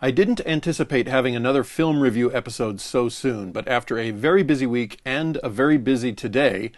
I didn't anticipate having another film review episode so soon, but after a very busy week and a very busy today,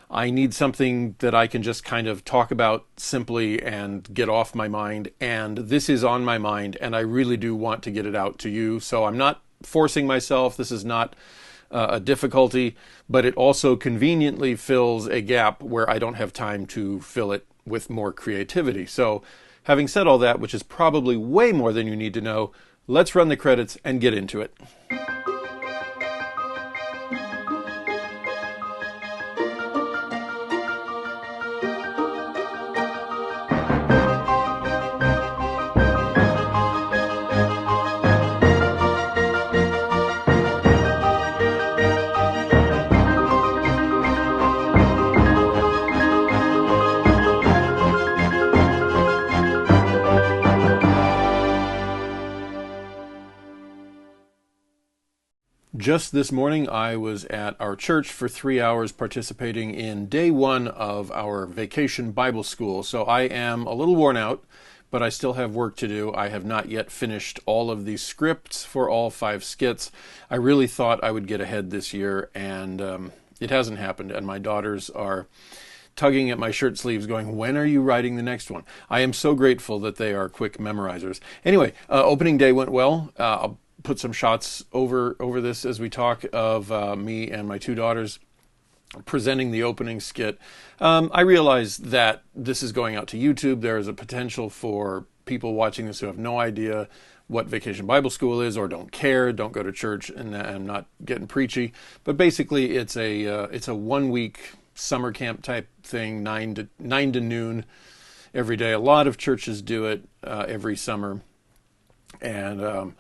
I need something that I can just kind of talk about simply and get off my mind. And this is on my mind, and I really do want to get it out to you. So I'm not forcing myself. This is not a difficulty, but it also conveniently fills a gap where I don't have time to fill it with more creativity. So having said all that, which is probably way more than you need to know, let's run the credits and get into it. Just this morning, I was at our church for 3 hours participating in day one of our vacation Bible school. So I am a little worn out, but I still have work to do. I have not yet finished all of the scripts for all 5 skits. I really thought I would get ahead this year, and it hasn't happened. And my daughters are tugging at my shirt sleeves going, when are you writing the next one? I am so grateful that they are quick memorizers. Anyway, opening day went well. I'll put some shots over this as we talk of me and my 2 daughters presenting the opening skit. I realize that this is going out to YouTube. There is a potential for people watching this who have no idea what Vacation Bible School is or don't care, don't go to church, and I'm not getting preachy. But basically, it's a 1 week summer camp type thing, 9 to noon every day. A lot of churches do it every summer, and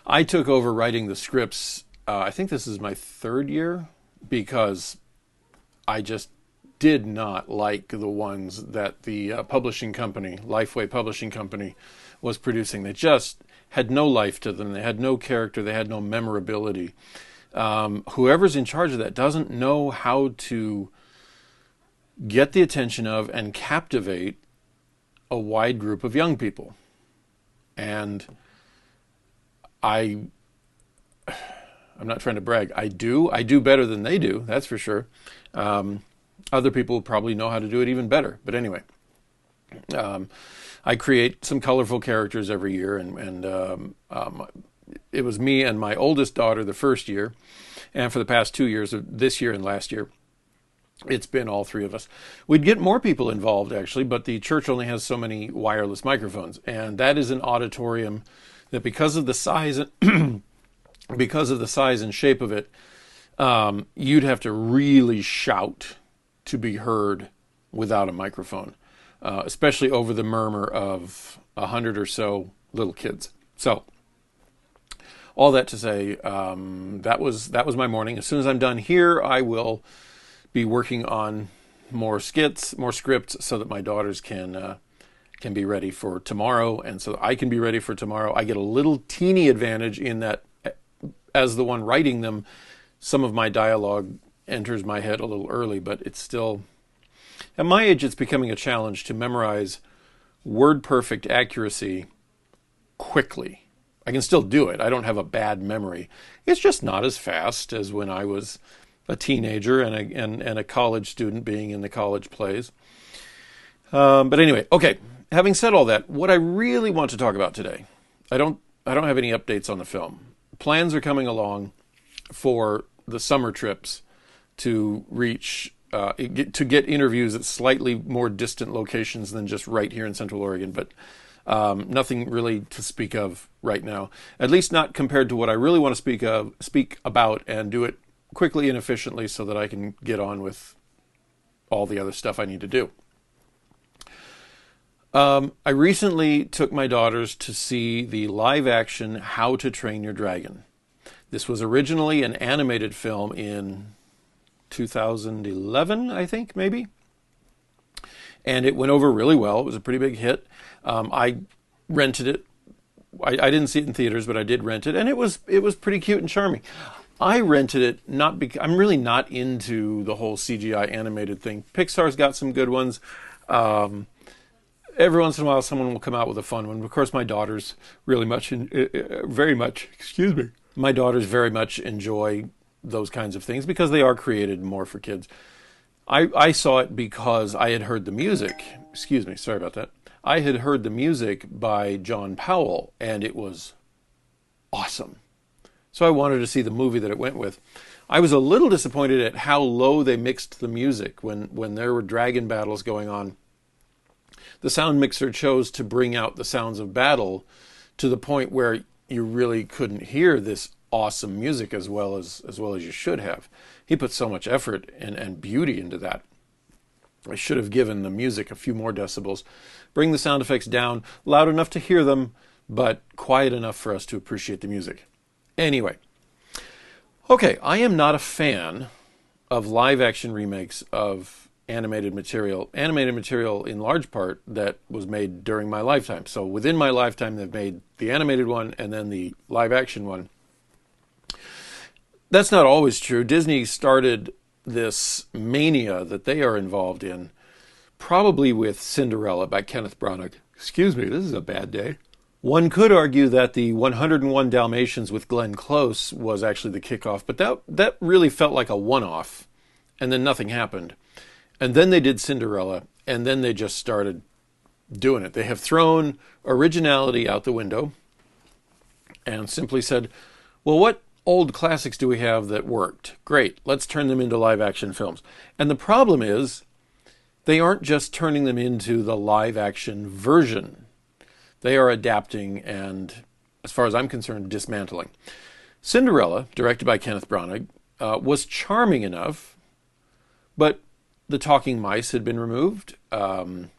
I took over writing the scripts. I think this is my 3rd year because I just did not like the ones that the publishing company, Lifeway Publishing Company, was producing. They just had no life to them. They had no character. They had no memorability. Whoever's in charge of that doesn't know how to get the attention of and captivate a wide group of young people. And I'm not trying to brag. I do better than they do. That's for sure. Other people probably know how to do it even better. But anyway, I create some colorful characters every year, and it was me and my oldest daughter the first year, and for the past 2 years, this year and last year, it's been all 3 of us. We'd get more people involved actually, but the church only has so many wireless microphones, and that is an auditorium that because of the size and shape of it, you'd have to really shout to be heard without a microphone, especially over the murmur of 100 or so little kids. So, all that to say, that was my morning. As soon as I'm done here, I will be working on more skits, more scripts, so that my daughters can be ready for tomorrow, and so I can be ready for tomorrow. I get a little teeny advantage in that as the one writing them, some of my dialogue enters my head a little early, but it's still, at my age, it's becoming a challenge to memorize word-perfect accuracy quickly. I can still do it. I don't have a bad memory. It's just not as fast as when I was a teenager and a college student being in the college plays. But anyway, okay. Having said all that, what I really want to talk about today, I don't have any updates on the film. Plans are coming along for the summer trips to reach, to get interviews at slightly more distant locations than just right here in Central Oregon, but nothing really to speak of right now. At least not compared to what I really want to speak about, and do it quickly and efficiently so that I can get on with all the other stuff I need to do. I recently took my daughters to see the live-action How to Train Your Dragon. This was originally an animated film in 2011, I think, maybe. And it went over really well. It was a pretty big hit. I rented it. I didn't see it in theaters, but I did rent it, and it was pretty cute and charming. I rented it not because I'm really not into the whole CGI animated thing. Pixar's got some good ones. every once in a while someone will come out with a fun one. Of course, my daughters really much, very much, excuse me, my daughters very much enjoy those kinds of things because they are created more for kids. I saw it because I had heard the music. Excuse me, sorry about that. I had heard the music by John Powell, and it was awesome. So I wanted to see the movie that it went with. I was a little disappointed at how low they mixed the music when there were dragon battles going on. The sound mixer chose to bring out the sounds of battle to the point where you really couldn't hear this awesome music as well as you should have. He put so much effort and beauty into that. I should have given the music a few more decibels. Bring the sound effects down, loud enough to hear them, but quiet enough for us to appreciate the music. Anyway, okay, I am not a fan of live-action remakes of animated material in large part that was made during my lifetime. So within my lifetime, they've made the animated one and then the live-action one. That's not always true. Disney started this mania that they are involved in probably with Cinderella by Kenneth Branagh. Excuse me, this is a bad day. One could argue that the 101 Dalmatians with Glenn Close was actually the kickoff, but that really felt like a one-off, and then nothing happened. And then they did Cinderella, and then they just started doing it. They have thrown originality out the window and simply said, well, what old classics do we have that worked? Great, let's turn them into live-action films. And the problem is, they aren't just turning them into the live-action version. They are adapting and, as far as I'm concerned, dismantling. Cinderella, directed by Kenneth Branagh, was charming enough, but the talking mice had been removed. Kate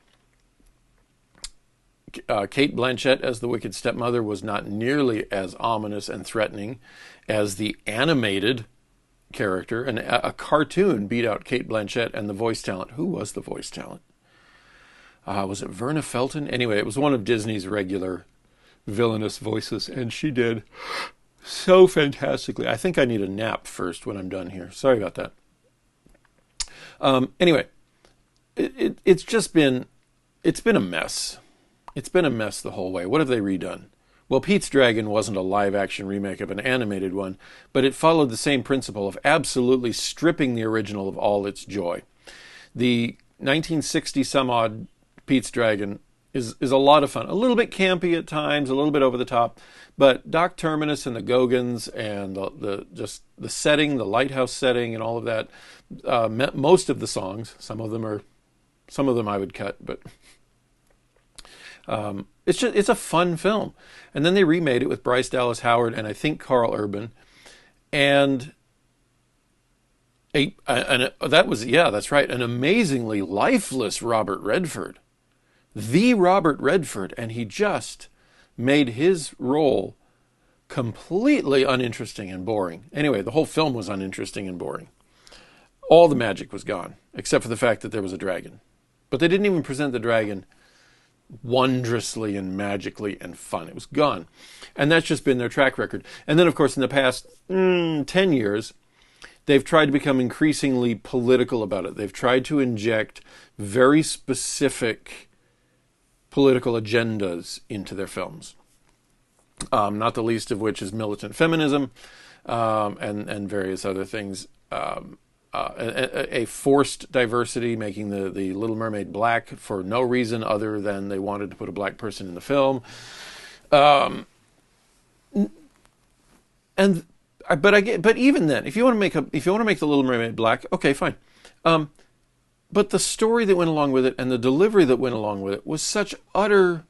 Blanchett as the wicked stepmother was not nearly as ominous and threatening as the animated character, and a cartoon beat out Kate Blanchett and the voice talent. Who was the voice talent? Was it Verna Felton? Anyway, it was one of Disney's regular villainous voices, and she did so fantastically. I think I need a nap first when I'm done here. Sorry about that. Anyway, it's been a mess. It's been a mess the whole way. What have they redone? Well, Pete's Dragon wasn't a live-action remake of an animated one, but it followed the same principle of absolutely stripping the original of all its joy. The 1960-some-odd Pete's Dragon is a lot of fun. A little bit campy at times, a little bit over the top, but Doc Terminus and the Gogans and the setting, the lighthouse setting, and all of that, most of the songs, some of them I would cut, but it's a fun film. And then they remade it with Bryce Dallas Howard and I think Carl Urban, and that was, yeah, that's right, an amazingly lifeless Robert Redford. The Robert Redford, and he just made his role completely uninteresting and boring. Anyway, the whole film was uninteresting and boring. All the magic was gone, except for the fact that there was a dragon. But they didn't even present the dragon wondrously and magically and fun. It was gone. And that's just been their track record. And then, of course, in the past 10 years, they've tried to become increasingly political about it. They've tried to inject very specific political agendas into their films, not the least of which is militant feminism and various other things. A forced diversity, making the Little Mermaid black for no reason other than they wanted to put a black person in the film. But even then, if you want to make the Little Mermaid black, okay, fine. But the story that went along with it and the delivery that went along with it was such utter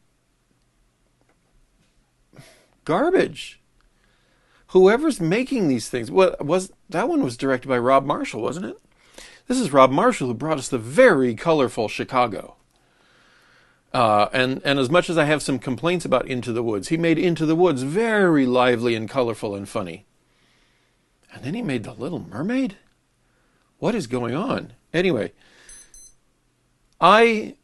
garbage. Whoever's making these things, that one was directed by Rob Marshall, wasn't it? This is Rob Marshall who brought us the very colorful Chicago. And as much as I have some complaints about Into the Woods, he made Into the Woods very lively and colorful and funny. And then he made The Little Mermaid? What is going on? Anyway, I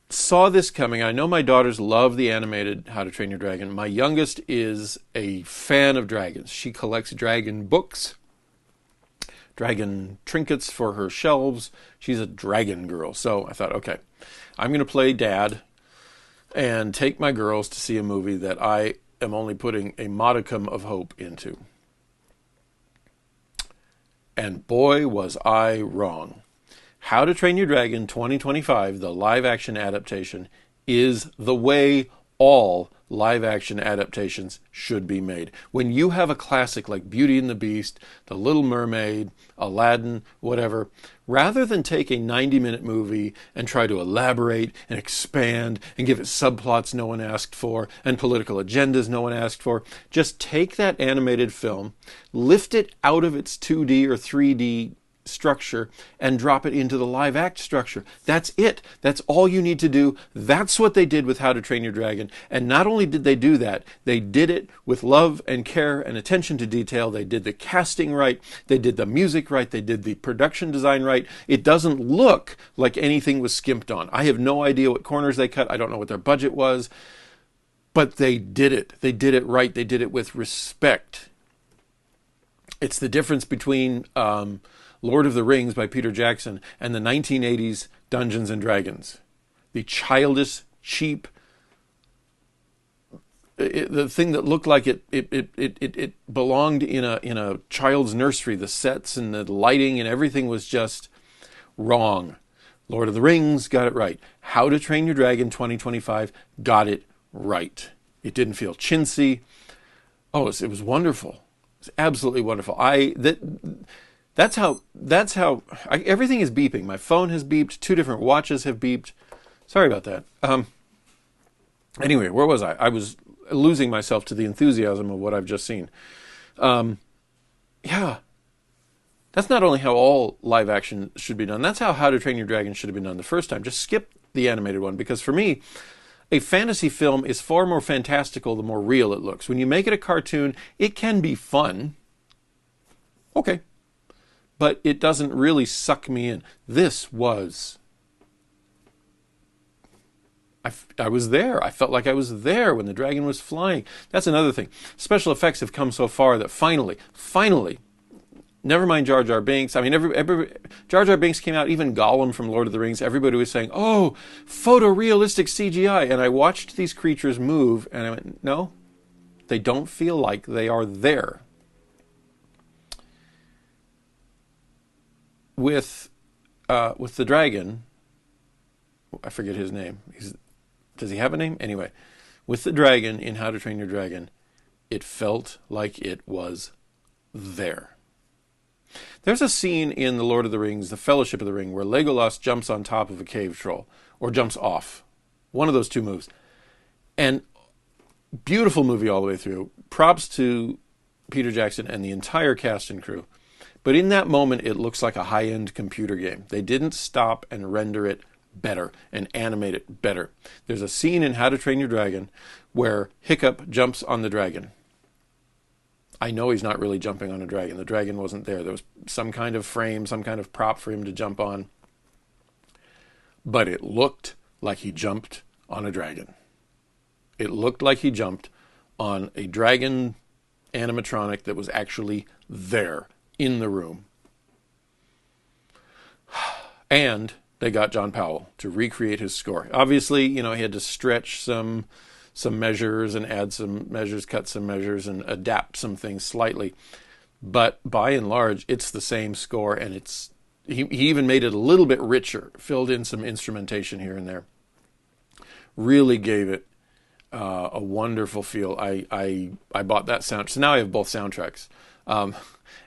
saw this coming. I know my daughters love the animated How to Train Your Dragon. My youngest is a fan of dragons. She collects dragon books, dragon trinkets for her shelves. She's a dragon girl. So I thought, okay, I'm going to play dad. and take my girls to see a movie that I am only putting a modicum of hope into. And boy, was I wrong. How to Train Your Dragon 2025, the live-action adaptation, is the way all live-action adaptations should be made. When you have a classic like Beauty and the Beast, The Little Mermaid, Aladdin, whatever, rather than take a 90-minute movie and try to elaborate and expand and give it subplots no one asked for and political agendas no one asked for, just take that animated film, lift it out of its 2D or 3D structure and drop it into the live act structure. That's it. That's all you need to do. That's what they did with How to Train Your Dragon. And not only did they do that, they did it with love and care and attention to detail. They did the casting right. They did the music right. They did the production design right. It doesn't look like anything was skimped on. I have no idea what corners they cut. I don't know what their budget was. But they did it. They did it right. They did it with respect. It's the difference between Lord of the Rings by Peter Jackson and the 1980s Dungeons and Dragons. The childish, cheap, the thing that looked like it belonged in a child's nursery. The sets and the lighting and everything was just wrong. Lord of the Rings got it right. How to Train Your Dragon 2025 got it right. It didn't feel chintzy. Oh, it was wonderful. It was absolutely wonderful. That's how everything is beeping. My phone has beeped. 2 different watches have beeped. Sorry about that. Anyway, where was I? I was losing myself to the enthusiasm of what I've just seen. Yeah. That's not only how all live action should be done. That's how to Train Your Dragon should have been done the first time. Just skip the animated one, because for me, a fantasy film is far more fantastical the more real it looks. When you make it a cartoon, it can be fun. Okay. But it doesn't really suck me in. This was... I was there. I felt like I was there when the dragon was flying. That's another thing. Special effects have come so far that finally, never mind Jar Jar Binks. I mean, Jar Jar Binks came out, even Gollum from Lord of the Rings. Everybody was saying, oh, photorealistic CGI. And I watched these creatures move, and I went, no, they don't feel like they are there. With the dragon, I forget his name. Does he have a name? Anyway, with the dragon in How to Train Your Dragon, it felt like it was there. There's a scene in The Lord of the Rings, The Fellowship of the Ring, where Legolas jumps on top of a cave troll, or jumps off. One of those two moves. And beautiful movie all the way through. Props to Peter Jackson and the entire cast and crew. But in that moment, it looks like a high-end computer game. They didn't stop and render it better and animate it better. There's a scene in How to Train Your Dragon where Hiccup jumps on the dragon. I know he's not really jumping on a dragon. The dragon wasn't there. There was some kind of frame, some kind of prop for him to jump on. But it looked like he jumped on a dragon. It looked like he jumped on a dragon animatronic that was actually there in the room. And they got John Powell to recreate his score. Obviously, he had to stretch some measures and add some measures, cut some measures, and adapt some things slightly. But by and large, it's the same score, and he even made it a little bit richer, filled in some instrumentation here and there. Really gave it a wonderful feel. I bought that sound. So now I have both soundtracks.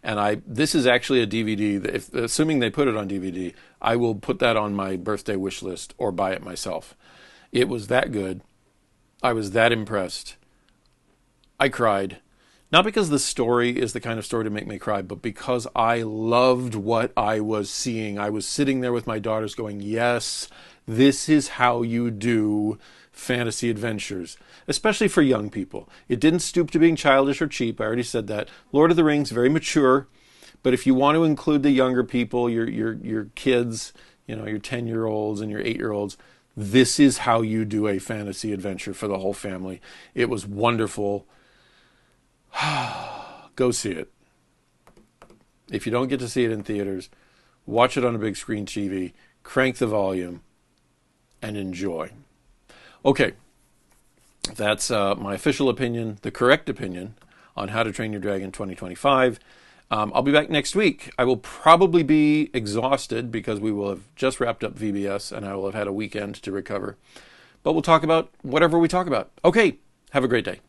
And this is actually a DVD that, assuming they put it on DVD, I will put that on my birthday wish list or buy it myself. It was that good. I was that impressed. I cried. Not because the story is the kind of story to make me cry, but because I loved what I was seeing. I was sitting there with my daughters going, yes, this is how you do fantasy adventures, especially for young people. It didn't stoop to being childish or cheap. I already said that. Lord of the Rings, very mature. But if you want to include the younger people, your kids, your 10-year-olds and your 8-year-olds, this is how you do a fantasy adventure for the whole family. It was wonderful. Go see it. If you don't get to see it in theaters, watch it on a big screen TV, crank the volume, and enjoy. Okay, That's my official opinion, the correct opinion on How to Train Your Dragon 2025. I'll be back next week. I will probably be exhausted because we will have just wrapped up VBS and I will have had a weekend to recover. But we'll talk about whatever we talk about. Okay, have a great day.